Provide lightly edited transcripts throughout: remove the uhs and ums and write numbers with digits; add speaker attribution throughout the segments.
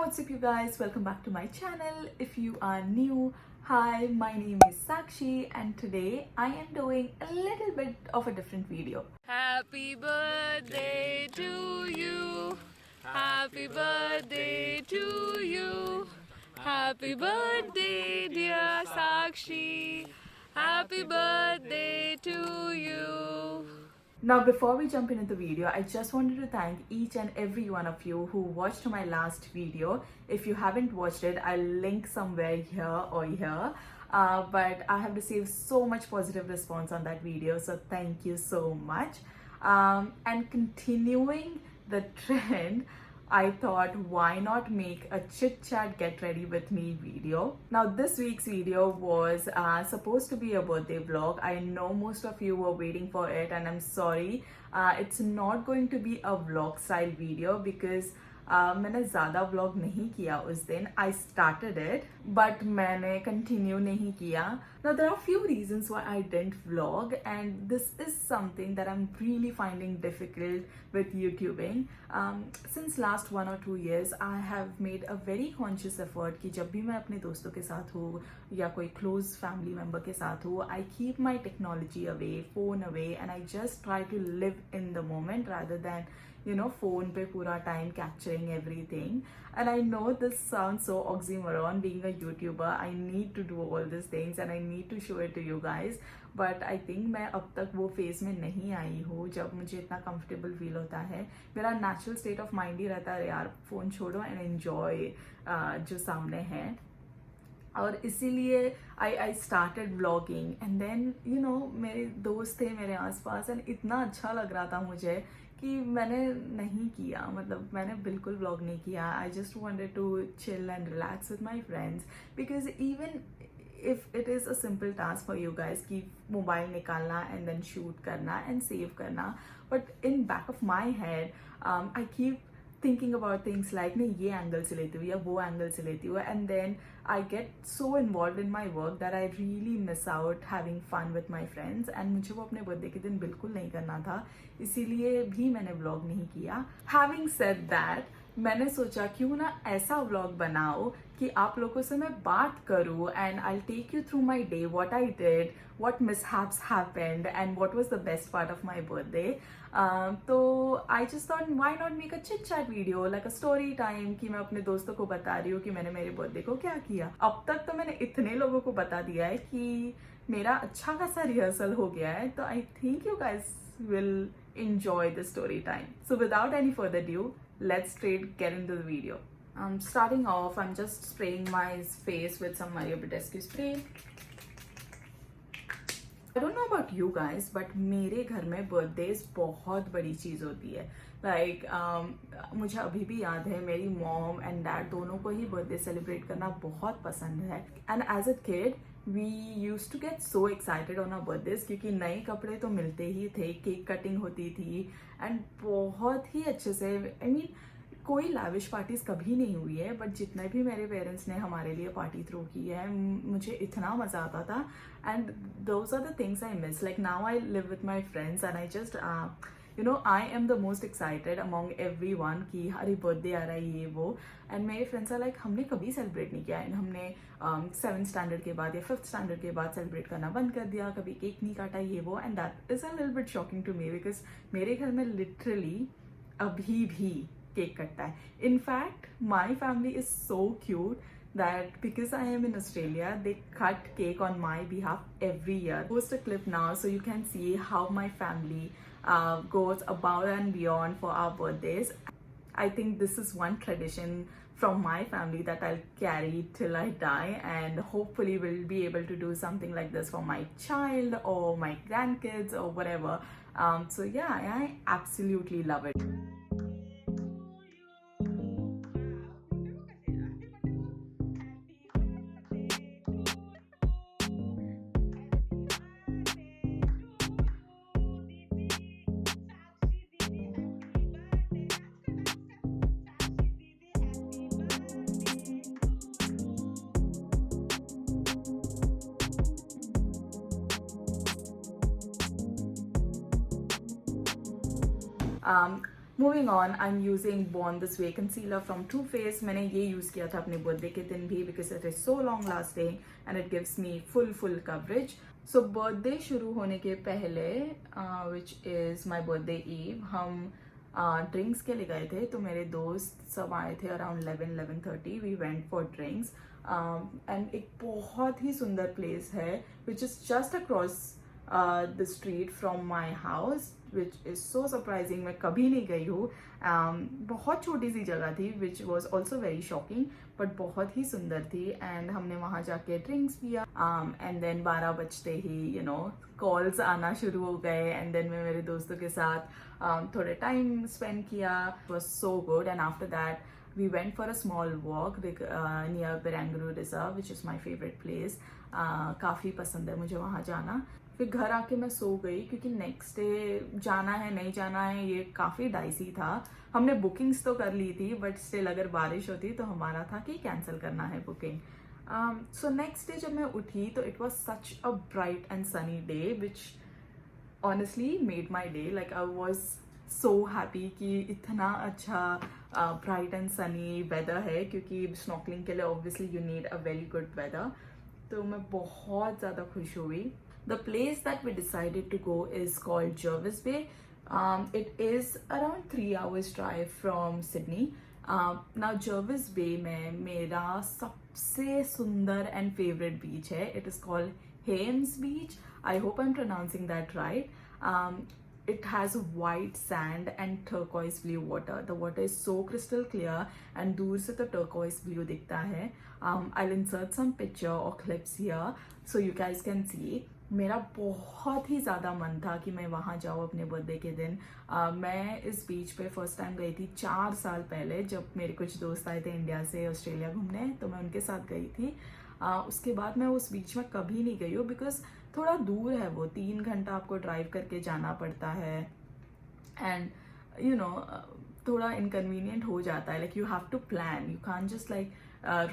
Speaker 1: what's up you guys, welcome back to my channel. If you are new, hi, my name is Sakshi and today I am doing a little bit of a different video.
Speaker 2: Happy birthday to you. Happy birthday to you. Happy birthday, dear Sakshi. Happy birthday to you.
Speaker 1: Now before we jump into the video, I just wanted to thank each and every one of you who watched my last video. If you haven't watched it, I'll link somewhere here or here. But I have received so much positive response on that video, so thank you so much. And continuing the trend, I thought why not make a chit chat get ready with me video. Now this week's video was supposed to be a birthday vlog. I know most of you were waiting for it and I'm sorry. It's not going to be a vlog style video because मैंने ज़्यादा vlog नहीं किया उस दिन. I started it but मैंने continue नहीं किया. Now there are few reasons why I didn't vlog and this is something that I'm really finding difficult with YouTubing. Since last 1 or 2 years I have made a very conscious effort कि जब भी मैं अपने दोस्तों के साथ हूँ या कोई close family member के साथ हूँ, I keep my technology away, phone away and I just try to live in the moment rather than phone पे पूरा time capturing everything. And I know this sounds so oxymoron being a YouTuber. I need to do all these things and I need to show it to you guys. But I think मैं अब तक वो phase में नहीं आई हूँ जब मुझे इतना comfortable feel होता है. मेरा natural state of mind ही रहता है यार phone छोड़ो and enjoy जो सामने है. और इसीलिए I started vlogging and then मेरे दोस्त थे मेरे आसपास and इतना अच्छा लग रहा था मुझे कि मैंने नहीं किया, मतलब मैंने बिल्कुल व्लॉग नहीं किया. I just wanted to chill and relax with my friends because even if it is a simple task for you guys कि मोबाइल निकालना एंड देन शूट करना एंड सेव करना, but in back of my head I keep thinking about things like नहीं ये angle से लेती हूँ या वो एंगल से लेती हूँ and then I get so involved in my work that I really miss out having fun with my friends and मुझे वो अपने बर्थडे के दिन बिल्कुल नहीं करना था, इसीलिए भी मैंने व्लॉग नहीं किया. Having said that, मैंने सोचा क्यों ना ऐसा व्लॉग बनाओ कि आप लोगों से मैं बात करूँ and I'll take you through my day, what I did, what mishaps happened and what was the best part of my birthday. तो I just thought why not make a chit chat video like a story time कि मैं अपने दोस्तों को बता रही हूँ कि मैंने मेरे बर्थडे को क्या किया. अब तक तो मैंने इतने लोगों को बता दिया है कि मेरा अच्छा खासा रिहर्सल हो गया है, तो I think you guys will enjoy the story time. So without any further ado, let's straight get into the video. Starting off, I'm just spraying my face with some Mario Badescu spray. I don't know about you guys, but मेरे घर में birthdays बहुत बड़ी चीज़ होती है. Like मुझे अभी भी याद है मेरी mom and dad दोनों को ही birthday celebrate करना बहुत पसंद है. And as a kid, we used to get so excited on our birthdays क्योंकि नए कपड़े तो मिलते ही थे, केक कटिंग होती थी and बहुत ही अच्छे से, I mean कोई लाविश पार्टीज कभी नहीं हुई है बट जितने भी मेरे पेरेंट्स ने हमारे लिए पार्टी थ्रो की है मुझे इतना मज़ा आता था. And those are the things I miss. Like now I live with my friends and I just I am the most excited among everyone कि अरे बर्थडे आ रहा है ये वो. एंड मेरे फ्रेंड्स आर लाइक हमने कभी सेलिब्रेट नहीं किया. एंड हमने 7th स्टैंडर्ड के बाद या 5th स्टैंडर्ड के बाद सेलिब्रेट करना बंद कर दिया, कभी केक नहीं काटा ये वो. And that is a little bit shocking to me because मेरे घर में लिटरली अभी भी केक कटता है. In fact, my family is so cute that because I am in Australia, they cut cake on my behalf every year. Post a clip now so you can see how my family goes above and beyond for our birthdays. I think this is one tradition from my family that I'll carry till I die and hopefully will be able to do something like this for my child or my grandkids or whatever. So yeah, I absolutely love it. Moving on, I am using born this way concealer from too faced. मैंने ये use किया था अपने birthday के दिन भी because it is so long lasting and it gives me full coverage. So birthday शुरू होने के पहले which is my birthday eve, हम ड्रिंक्स के लिए गए थे. तो मेरे दोस्त सब आए थे around 11-11:30. We went for drinks and एक बहुत ही सुंदर प्लेस है which is just across the street from my house, which is so surprising. मैं कभी नहीं गई हूँ. बहुत छोटी सी जगह थी which was also very shocking but बहुत ही सुंदर थी. एंड हमने वहाँ जाके ड्रिंक्स पिया एंड देन 12 बजते ही कॉल्स आना शुरू हो गए. एंड देन मैं मेरे दोस्तों के साथ थोड़े टाइम स्पेंड किया. It was so good. And after that we went for a small walk near Barangaroo Reserve, which is my favorite place. काफ़ी पसंद है मुझे वहाँ जाना. फिर घर आके मैं सो गई क्योंकि नेक्स्ट डे जाना है नहीं जाना है ये काफ़ी डाइसी था. हमने बुकिंग्स तो कर ली थी बट स्टिल अगर बारिश होती तो हमारा था कि कैंसिल करना है बुकिंग. सो नेक्स्ट डे जब मैं उठी तो it was such a bright and sunny day which honestly made my day. Like I was so happy कि इतना अच्छा ब्राइट एंड सनी वेदर है क्योंकि स्नॉकलिंग के लिए obviously you need a very good weather. तो मैं बहुत ज़्यादा खुश हुई. The place that we decided to go is called Jervis Bay. It is around 3 hours drive from Sydney. ना जर्विस बे में मेरा सबसे सुंदर एंड फेवरेट बीच है. It is called Hyams beach. I hope I am pronouncing that right. It has white sand and turquoise blue water. The water is so crystal clear and दूर से तो turquoise blue दिखता है. I'll insert some picture or clips here so you guys can see. मेरा बहुत ही ज़्यादा मन था कि मैं वहाँ जाऊँ अपने बर्थडे के दिन. मैं इस बीच पे फर्स्ट टाइम गई थी 4 साल पहले जब मेरे कुछ दोस्त आए थे इंडिया से ऑस्ट्रेलिया घूमने. तो मैं उनके साथ गई थी. उसके बाद मैं उस बीच में कभी नहीं गई हूँ बिकॉज थोड़ा दूर है वो. 3 घंटा आपको ड्राइव करके जाना पड़ता है एंड थोड़ा इनकन्वीनियंट हो जाता है. Like you have to plan, you can't just like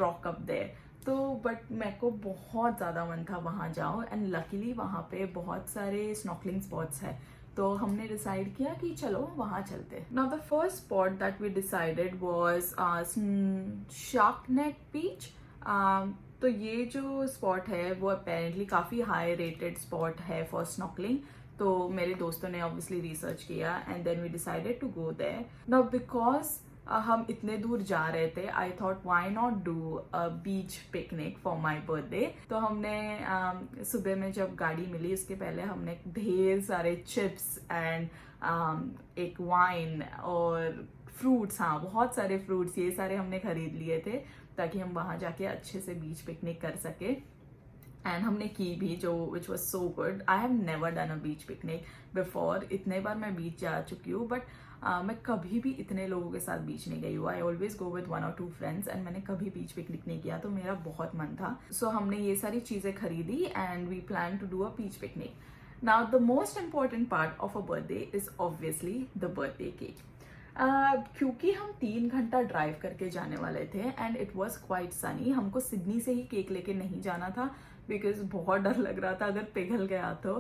Speaker 1: rock up there. तो बट मेरे को बहुत ज़्यादा मन था वहाँ जाओ एंड लकीली वहाँ पे बहुत सारे स्नॉकलिंग स्पॉट्स है. तो हमने डिसाइड किया कि चलो वहाँ चलते हैं. Now the first spot that we decided was Shark Neck beach. तो ये जो स्पॉट है वो अपेरेंटली काफ़ी हाई रेटेड स्पॉट है फॉर स्नॉकलिंग. तो मेरे दोस्तों ने ऑब्वियसली रिसर्च किया and then we decided to go there. Now because हम इतने दूर जा रहे थे I thought why not do a beach picnic for my birthday. तो हमने सुबह में जब गाड़ी मिली उसके पहले हमने ढेर सारे चिप्स एंड एक वाइन और फ्रूट्स, हाँ बहुत सारे फ्रूट्स, ये सारे हमने खरीद लिए थे ताकि हम वहाँ जाके अच्छे से बीच पिकनिक कर सके. एंड हमने की भी जो which was so good. I have never done a beach picnic before. इतने बार मैं बीच जा चुकी हूँ बट मैं कभी भी इतने लोगों के साथ बीच नहीं गई हूँ. I always go with 1 or 2 friends and मैंने कभी बीच पिकनिक नहीं किया. तो मेरा बहुत मन था. सो हमने ये सारी चीज़ें खरीदी and we plan to do a beach picnic. Now the most important part of a birthday is obviously the birthday cake. क्योंकि हम 3 घंटा ड्राइव करके जाने वाले थे and it was quite sunny. हमको सिडनी से ही केक लेके नहीं जाना था बिकॉज बहुत डर लग रहा था अगर पिघल गया तो.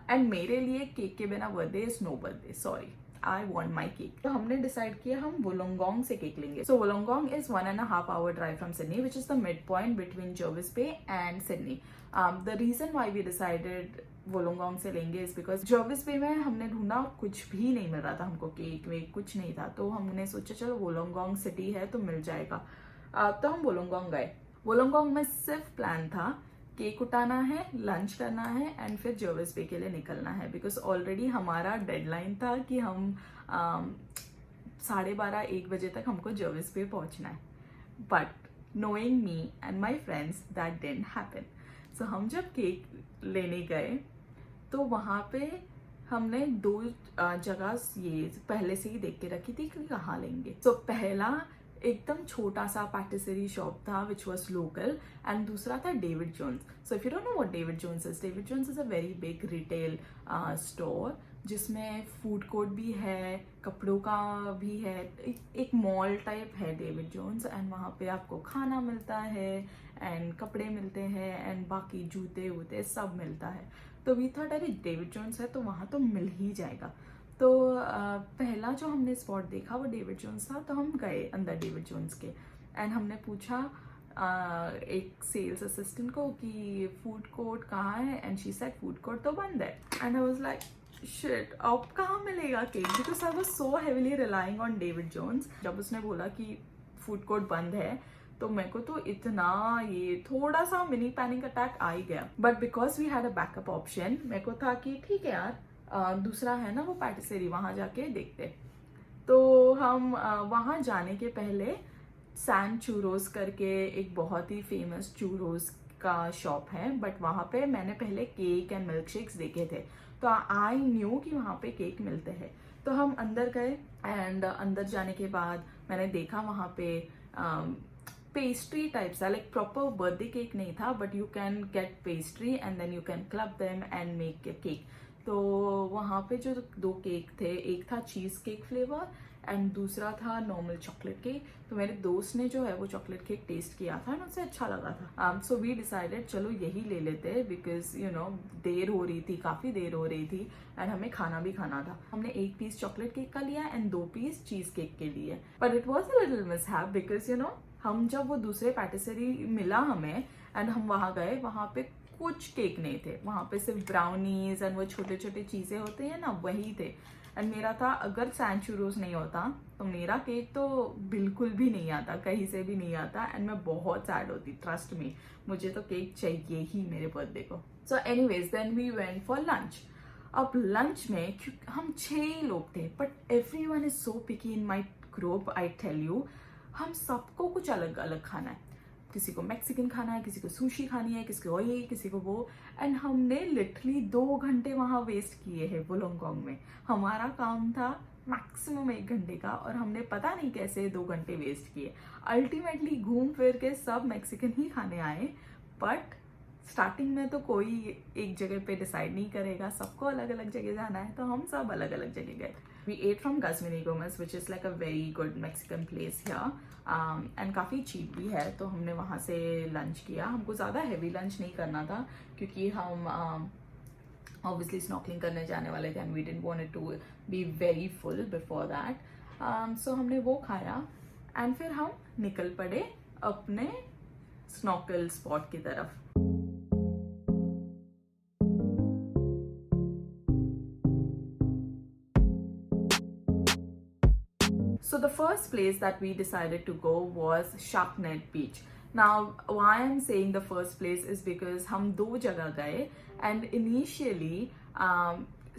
Speaker 1: एंड मेरे लिए केक के बिना birthday is no birthday. Sorry, I want my cake. तो हमने डिसाइड किया हम वोलोंगोंग से केक लेंगे. So Wollongong is 1.5 hour drive from Sydney which is the mid point between Jervis Bay and Sydney. The reason why we decided Wollongong से लेंगे is because Jarvis Bay में हमने ढूंढा कुछ भी नहीं मिल रहा था हमको. केक वेक कुछ नहीं था. तो हमने सोचा चलो वोलोंगोंग सिटी है तो मिल जाएगा. तो हम वोलोंगोंग गए. वोलोंगोंग में सिर्फ प्लान था केक उठाना है, लंच करना है एंड फिर जर्विस बे के लिए निकलना है बिकॉज ऑलरेडी हमारा डेडलाइन था कि हम 12:30-1 बजे तक हमको जर्विस बे पहुंचना है. But knowing me and my friends that didn't happen. So हम जब केक लेने गए तो वहाँ पे हमने 2 जगह ये पहले से ही देख के रखी थी कि कहाँ लेंगे. तो पहला एकदम छोटा सा पैटिसरी शॉप था विच वॉज लोकल एंड दूसरा था David Jones. So if you don't know what David Jones is a very big retail store जिसमें फूड कोर्ट भी है, कपड़ों का भी है, एक मॉल टाइप है डेविड जोन्स. एंड वहाँ पे आपको खाना मिलता है एंड कपड़े मिलते हैं एंड बाकी जूते वूते सब मिलता है. तो वी थॉट अरे डेविड जोन्स है तो वहाँ तो मिल ही जाएगा. तो पहला जो हमने स्पॉट देखा वो डेविड जोन्स था, तो हम गए अंदर डेविड जोन्स के एंड हमने पूछा एक सेल्स असिस्टेंट को कि फूड कोर्ट कहाँ है, and she said food court तो बंद है। And I was like shit, अब कहाँ मिलेगा cake, because I was so heavily relying on David Jones. जब उसने बोला कि फूड कोर्ट बंद है तो मेरे को तो इतना ये थोड़ा सा मिनी पैनिक अटैक आ ही गया, but because we had a backup option, मेरे को था कि ठीक है यार दूसरा है ना वो पैटिसरी, वहां जाके देखते। तो हम वहां जाने के पहले सैन चूरोस करके एक बहुत ही फेमस चूरोस का शॉप है, बट वहां पे मैंने पहले केक एंड मिल्क शेक्स देखे थे, तो आई न्यू कि वहां पे केक मिलते हैं। तो हम अंदर गए एंड अंदर जाने के बाद मैंने देखा वहां पे पेस्ट्री टाइप सा, लाइक प्रॉपर बर्थडे केक नहीं था, but you can get pastry and then you can club them and make a cake. तो वहाँ पे जो 2 केक थे, एक था चीज केक फ्लेवर एंड दूसरा था नॉर्मल चॉकलेट केक। तो मेरे दोस्त ने जो है वो चॉकलेट केक टेस्ट किया था एंड उससे अच्छा लगा था। सो वी डिसाइडेड चलो यही ले लेते हैं, बिकॉज यू नो देर हो रही थी, काफी देर हो रही थी एंड हमें खाना भी खाना था। हमने 1 पीस चॉकलेट केक का लिया एंड 2 पीस चीज केक के लिए, but it was a little mishap because you know हम जब वो दूसरे पैटिसरी मिला हमें एंड हम वहां गए, वहां पे कुछ केक नहीं थे, वहां पे सिर्फ ब्राउनीज एंड वो छोटे छोटे चीजें होते हैं ना वही थे। एंड मेरा था अगर सैन चूरोस नहीं होता तो मेरा केक तो बिल्कुल भी नहीं आता, कहीं से भी नहीं आता एंड मैं बहुत सैड होती, ट्रस्ट मी, मुझे तो केक चाहिए ही मेरे बर्थडे को। So anyways then we went for lunch. अब लंच में हम 6 लोग थे, but everyone is so picky in my group, I tell you. हम सबको कुछ अलग अलग खाना है, किसी को मैक्सिकन खाना है, किसी को सुशी खानी है, किसी को ये, किसी को वो। एंड हमने लिटरली 2 घंटे वहां वेस्ट किए हैं वुलोंगोंग में। हमारा काम था मैक्सिमम 1 घंटे का और हमने पता नहीं कैसे 2 घंटे वेस्ट किए। अल्टीमेटली घूम फिर के सब मैक्सिकन ही खाने आए, बट स्टार्टिंग में तो कोई एक जगह पे डिसाइड नहीं करेगा, सबको अलग अलग जगह जाना है, तो हम सब अलग अलग जगह गए। We ate from Gasmini Gomez, which is like a very good Mexican place here, and काफ़ी cheap भी है, तो हमने वहाँ से लंच किया। हमको ज़्यादा हेवी लंच नहीं करना था क्योंकि हम obviously snorkeling करने जाने वाले थे and we didn't want it to be very full before that, so हमने वो खाया and फिर हम निकल पड़े अपने स्नॉकल स्पॉट की तरफ। So the first place that we decided to go was Sharknet Beach. Now, why I'm saying the first place is because हम 2 जगह गए and initially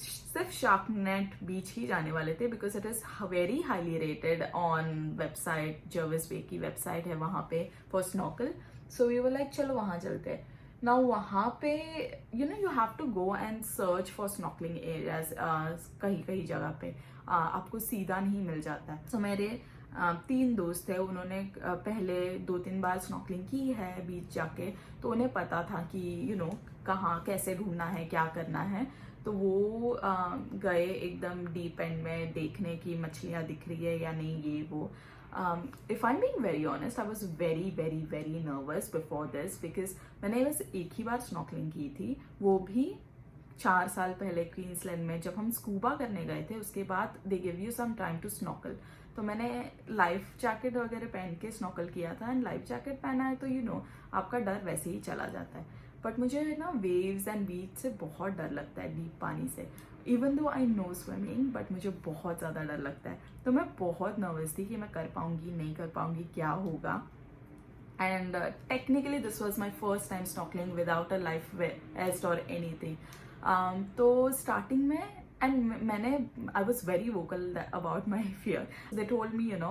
Speaker 1: सिर्फ Sharknet Beach ही जाने वाले थे because it is very highly rated on website, Jervis Bay की website है वहाँ पे for snorkel. So we were like चलो वहाँ चलते हैं। Now वहाँ पे you know you have to go and search for snorkeling areas, कहीं कहीं जगह पे आपको सीधा नहीं मिल जाता है। तो मेरे 3 दोस्त थे, उन्होंने पहले 2-3 बार स्नॉकलिंग की है बीच जाके, तो उन्हें पता था कि यू नो कहाँ कैसे ढूंढना है, क्या करना है। तो वो गए एकदम डीप एंड में देखने की मछलियाँ दिख रही है या नहीं, ये वो। If I am being very honest, I was very very very nervous before this because मैंने बस एक ही बार स्नॉकलिंग की थी, वो भी 4 साल पहले क्वींसलैंड में जब हम स्कूबा करने गए थे। उसके बाद they give you some time to snorkel, तो मैंने लाइफ जैकेट वगैरह पहन के स्नॉकल किया था एंड लाइफ जैकेट पहना है तो यू नो आपका डर वैसे ही चला जाता है। बट मुझे ना वेव्स एंड बीच से बहुत डर लगता है, डीप पानी से। Even though I know swimming, but मुझे बहुत ज़्यादा डर लगता है, तो मैं बहुत नर्वस थी कि मैं कर पाऊंगी नहीं कर पाऊंगी, क्या होगा। And technically this was my first time snorkelling without a life vest और एनीथिंग। तो स्टार्टिंग में एंड मैंने I was very vocal about my fear. They told me you know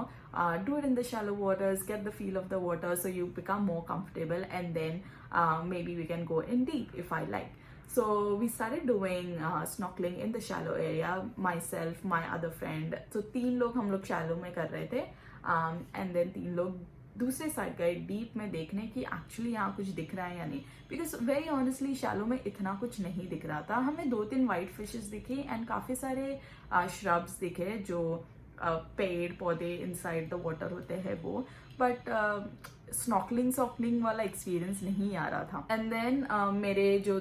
Speaker 1: do it in the shallow waters, get the feel of the water so you become more comfortable and then maybe we can go in deep if I like. So we started doing snorkeling in the shallow area, myself, my other friend. So 3 लोग हम लोग shallow में कर रहे थे and then 3 लोग दूसरे side गए डीप में देखने की एक्चुअली यहाँ कुछ दिख रहा है या नहीं, बिकॉज वेरी ऑनेस्टली शैलो में इतना कुछ नहीं दिख रहा था। हमें 2-3 वाइट फिशेस दिखे एंड काफ़ी सारे श्रब्स दिखे जो पेड़ पौधे इनसाइड द वाटर होते हैं वो, बट स्नॉकलिंग वाला एक्सपीरियंस नहीं आ रहा था। एंड देन मेरे जो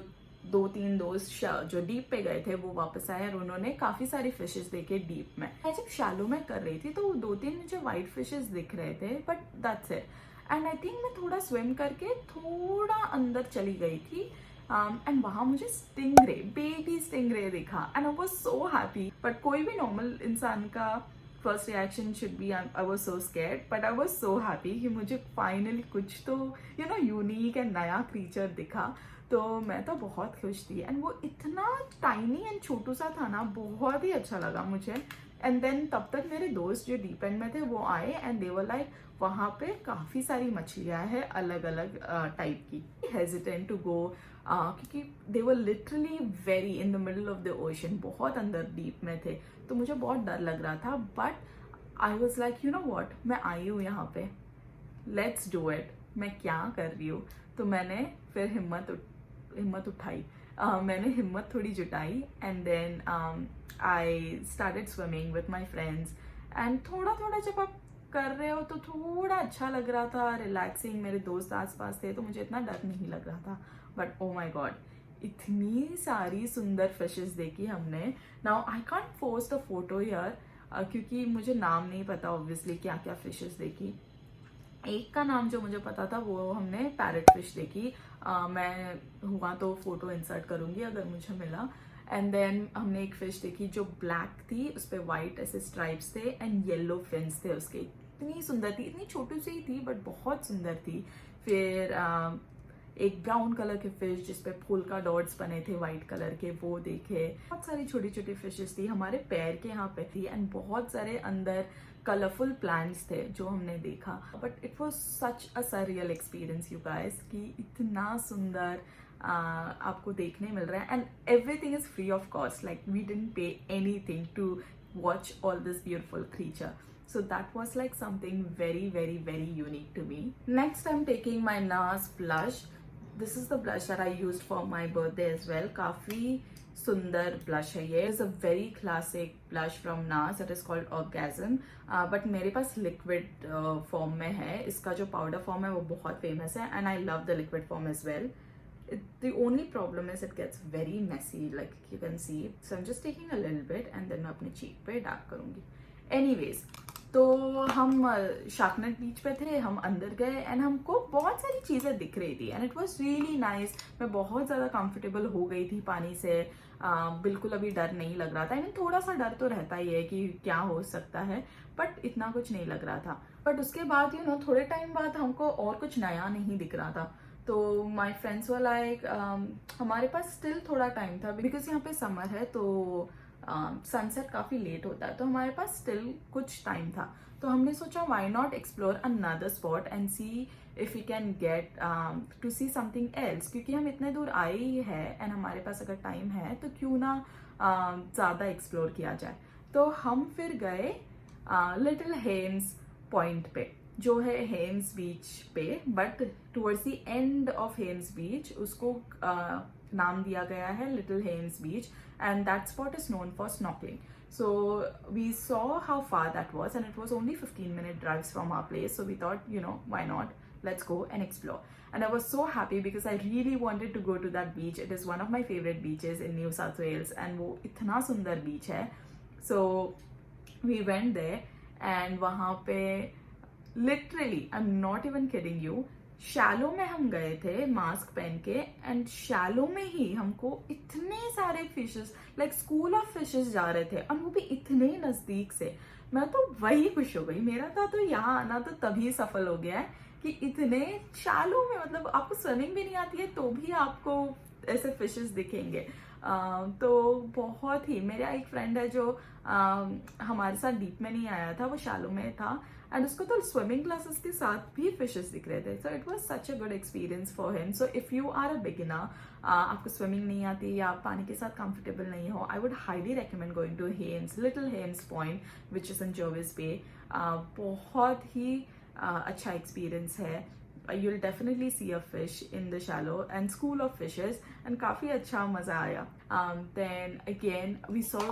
Speaker 1: 2-3 दोस्त जो डीप पे गए थे वो वापस आए और उन्होंने काफी सारी फिशेस देखे डीप में। मैं जब शैलो में कर रही थी तो 2-3 मुझे वाइट फिशेस दिख रहे थे, but that's it. And I think मैं थोड़ा स्विम करके थोड़ा अंदर चली गई थी एंड वहां मुझे स्टिंगरे, बेबी स्टिंगरे दिखा and I was so happy. But कोई भी नॉर्मल इंसान का first reaction should be I was so scared, but I was so happy कि मुझे फाइनली कुछ तो यूनिक एंड नया क्रीचर दिखा। तो मैं तो बहुत खुश थी एंड वो इतना टाइनी एंड छोटू सा था ना, बहुत ही अच्छा लगा मुझे। एंड देन तब तक मेरे दोस्त जो डीप एंड में थे वो आए एंड दे वर लाइक वहाँ पे काफ़ी सारी मछलियाँ हैं अलग अलग टाइप की। हेजिटेंट टू गो क्योंकि they were literally very in the middle of the ocean, बहुत अंदर डीप में थे, तो मुझे बहुत डर लग रहा था। But I was like you know what, मैं आई हूँ यहाँ पे, लेट्स डू इट, मैं क्या कर रही हूँ। तो मैंने फिर हिम्मत उठाई, मैंने हिम्मत थोड़ी जुटाई and then I started swimming with my friends. And थोड़ा थोड़ा जब आप कर रहे हो तो थोड़ा अच्छा लग रहा था, रिलैक्सिंग, मेरे दोस्त आसपास थे तो मुझे इतना डर नहीं लग रहा था। बट ओ माई गॉड, इतनी सारी सुंदर फिशेस देखी हमने। Now I can't post the photo here क्योंकि मुझे नाम नहीं पता ऑब्वियसली क्या क्या फिशेस देखी। एक का नाम जो मुझे पता था वो हमने पैरेट फिश देखी, मैं हुआ तो फोटो इंसर्ट करूंगी अगर मुझे मिला। एंड देन हमने एक फिश देखी जो ब्लैक थी, उस पर वाइट ऐसे स्ट्राइप्स थे एंड येलो फिन्स थे उसके, इतनी सुंदर थी, इतनी छोटी सी ही थी बट बहुत सुंदर थी। फिर एक ब्राउन कलर के फिश जिसपे फूल का डॉट्स बने थे वाइट कलर के, वो देखे। बहुत सारी छोटी छोटी फिशेस थी, हमारे पैर के यहाँ पे थी एंड बहुत सारे अंदर कलरफुल प्लांट्स थे जो हमने देखा। But it was such a surreal experience you guys कि इतना सुंदर आपको देखने मिल रहा है and everything is free of cost, like we didn't pay anything to watch all this beautiful creature. So that was like something very, very, very unique to me. Next, I'm taking my NARS blush. This is the blush that I used for my birthday as well. काफी सुंदर blush है ये. It's a very classic blush from NARS that is called Orgasm. But मेरे पास liquid form में है. इसका जो powder form है वो बहुत famous है and I love the liquid form as well. The only problem is it gets very messy, like you can see. So I'm just taking a little bit and then मैं अपने cheek पे dark करूँगी. Anyways, तो हम शार्कनेट बीच पे थे, हम अंदर गए एंड हमको बहुत सारी चीज़ें दिख रही थी and it was really nice. मैं बहुत ज़्यादा कंफर्टेबल हो गई थी पानी से, बिल्कुल अभी डर नहीं लग रहा था. आई मीन थोड़ा सा डर तो रहता ही है कि क्या हो सकता है, बट इतना कुछ नहीं लग रहा था. बट उसके बाद थोड़े टाइम बाद हमको और कुछ नया नहीं दिख रहा था. तो माई फ्रेंड्स वर लाइक हमारे पास स्टिल थोड़ा टाइम था बिकॉज यहाँ पे समर है तो सनसेट काफ़ी लेट होता है, तो हमारे पास स्टिल कुछ टाइम था. तो हमने सोचा why not explore another spot and see if you can get to see something else, क्योंकि हम इतने दूर आए ही है एंड हमारे पास अगर टाइम है तो क्यों ना ज़्यादा एक्सप्लोर किया जाए. तो हम फिर गए लिटिल हेम्स पॉइंट पे, जो है हेम्स बीच पे, but towards the end of Hyams beach उसको नाम दिया गया है little Hyams beach and that spot is known for snorkeling. So we saw how far that was and it was only 15-minute drives from our place, so we thought why not, let's go and explore. And I was so happy because I really wanted to go to that beach. It is one of my favorite beaches in New South Wales and वो इतना सुंदर beach है. So we went there and वहाँ पे literally, I'm not even kidding you, shallow में हम गए थे मास्क पहन के एंड शैलो में ही हमको इतने सारे fishes, like school of fishes जा रहे थे और वो भी इतने नजदीक से. मैं तो वही खुश हो गई. मेरा था तो यहाँ आना तो तभी सफल हो गया है कि इतने शैलो में, मतलब आपको स्विमिंग भी नहीं आती है तो भी आपको ऐसे फिशेस दिखेंगे. तो बहुत ही, मेरा एक फ्रेंड है जो हमारे साथ डीप में नहीं आया था, वो शैलो में था एंड उसको तो स्विमिंग क्लासेस के साथ भी फिशेस दिख रहे थे. So it was such a good experience for him. So if you are a beginner, आपको स्विमिंग नहीं आती या आप पानी के साथ कंफर्टेबल नहीं हो, I would highly recommend going to Hyams, little Hyams point which is in Jervis Bay. बहुत ही अच्छा एक्सपीरियंस है. You'll definitely see a fish in the shallow and school of fishes and काफी अच्छा मजा आया. Then again we saw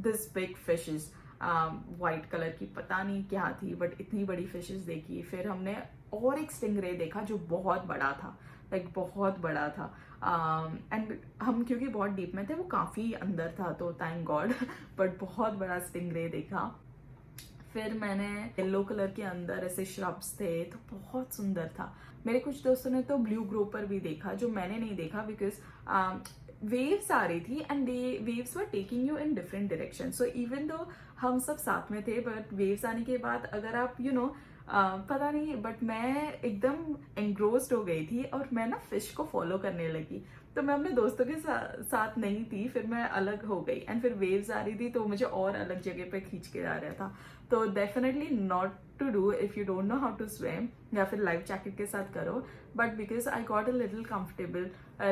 Speaker 1: this big fishes, white colour की, पता नहीं क्या थी बट इतनी बड़ी फिशेस देखी. फिर हमने और एक स्टिंगरे देखा जो बहुत बड़ा था. लाइक बहुत बड़ा था। एंड हम क्योंकि बहुत डीप में थे, वो काफ़ी अंदर था, तो थैंक गॉड बट बहुत बड़ा स्टिंगरे देखा। फिर मैंने येलो कलर के अंदर ऐसे श्रब्स थे, तो बहुत सुंदर था। मेरे कुछ दोस्तों ने तो ब्लू ग्रोपर भी देखा, जो मैंने नहीं देखा बिकॉज वेव्स आ रही थी and waves were taking you in different direction. So even though हम सब साथ में थे, बट वेव्स आने के बाद अगर आप पता नहीं, बट मैं एकदम एंग्रोस्ड हो गई थी और मैं ना फिश को फॉलो करने लगी। तो मैं अपने दोस्तों के साथ नहीं थी, फिर मैं अलग हो गई एंड फिर वेव्स आ रही थी तो मुझे और अलग जगह पे खींच के आ रहा था। तो definitely not to do if you don't know how to swim, या फिर लाइफ जैकेट के साथ करो। But because I got a little comfortable,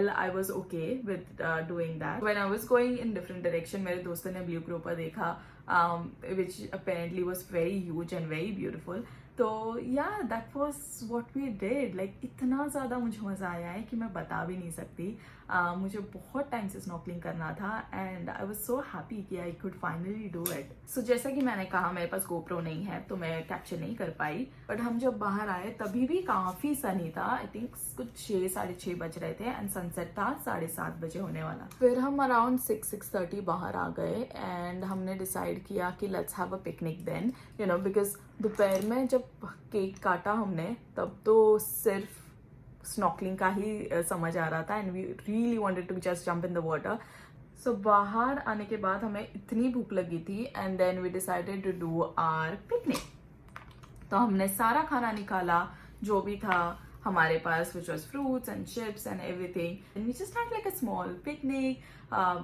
Speaker 1: I was okay with doing that. When I was going in different direction, मेरे दोस्तों ने blue groper देखा which apparently was very huge and very beautiful. तो yeah that was what we did. Like इतना ज़्यादा मुझे मज़ा आया है कि मैं बता भी नहीं सकती। मुझे बहुत टाइम से स्नॉर्कलिंग करना था and I was so happy कि I could finally do it. So जैसा कि मैंने कहा, मेरे पास गोप्रो नहीं है तो मैं कैप्चर नहीं कर पाई, बट हम जब बाहर आए तभी भी काफ़ी सनी था। आई थिंक कुछ 6-6:30 बज रहे थे एंड सनसेट था 7:30 बजे होने वाला। फिर हम अराउंड 6-6:30 बाहर आ गए एंड हमने डिसाइड किया कि let's have a picnic then, because दोपहर में जब केक काटा हमने तब तो सिर्फ स्नॉर्कलिंग का ही समझ आ रहा था and we really wanted to just jump in the water. So बाहर आने के बाद हमें इतनी भूख लगी थी and then we decided to do our picnic. तो हमने सारा खाना निकाला जो भी था हमारे पास, which was fruits and chips and everything, and we just had like a small picnic.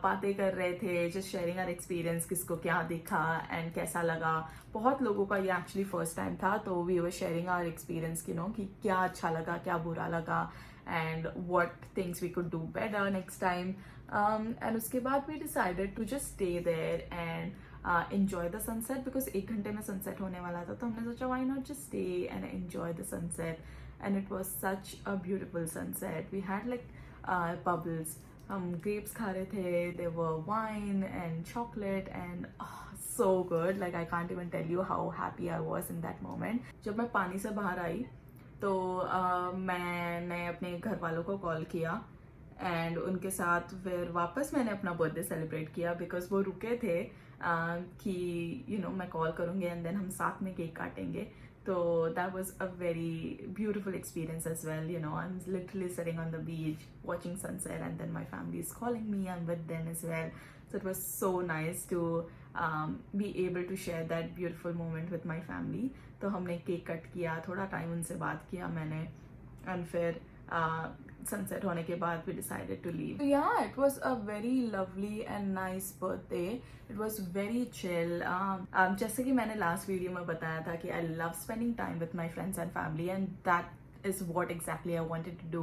Speaker 1: बातें कर रहे थे, just sharing our experience, किसको क्या दिखा and कैसा लगा। बहुत लोगों का ये actually first time था, तो we were sharing our experience, कि क्या अच्छा लगा, क्या बुरा लगा and what things we could do better next time. And उसके बाद we decided to just stay there and enjoy the sunset, because 1 घंटे में sunset होने वाला था, तो हमने सोचा why not just stay and enjoy the sunset. And it was such a beautiful sunset. We had like bubbles. हम grapes खा रहे थे. There were wine and chocolate and so good. Like I can't even tell you how happy I was in that moment. जब मैं पानी से बाहर आई तो मैंने अपने घर वालों को कॉल किया एंड उनके साथ फिर वापस मैंने अपना बर्थडे सेलिब्रेट किया, बिकॉज वो रुके थे कि मैं कॉल करूँगी एंड देन हम साथ में केक काटेंगे। So that was a very beautiful experience as well. I'm literally sitting on the beach watching sunset and then my family is calling me. I'm with them as well. So it was so nice to be able to share that beautiful moment with my family. तो हमने cake cut किया, थोड़ा time उनसे बात किया मैंने and फिर sunset होने के बाद we decided to leave. So yeah, it was a very lovely and nice birthday. It was very chill. जैसे कि मैंने last video में बताया था कि I love spending time with my friends and family, and that is what exactly I wanted to do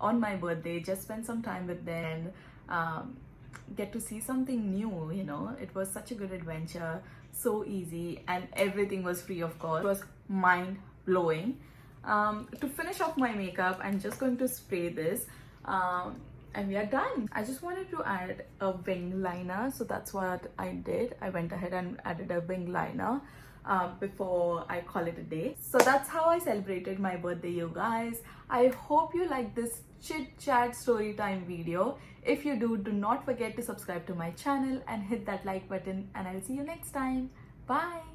Speaker 1: on my birthday. Just spend some time with them and get to see something new. It was such a good adventure, so easy, and everything was free of cost. It was mind blowing. To finish off my makeup, I'm just going to spray this and we are done. I just wanted to add a wing liner, so that's what I did. I went ahead and added a wing liner before I call it a day. So that's how I celebrated my birthday, you guys. I hope you like this chit chat story time video. If you do not forget to subscribe to my channel and hit that like button, and I'll see you next time. Bye.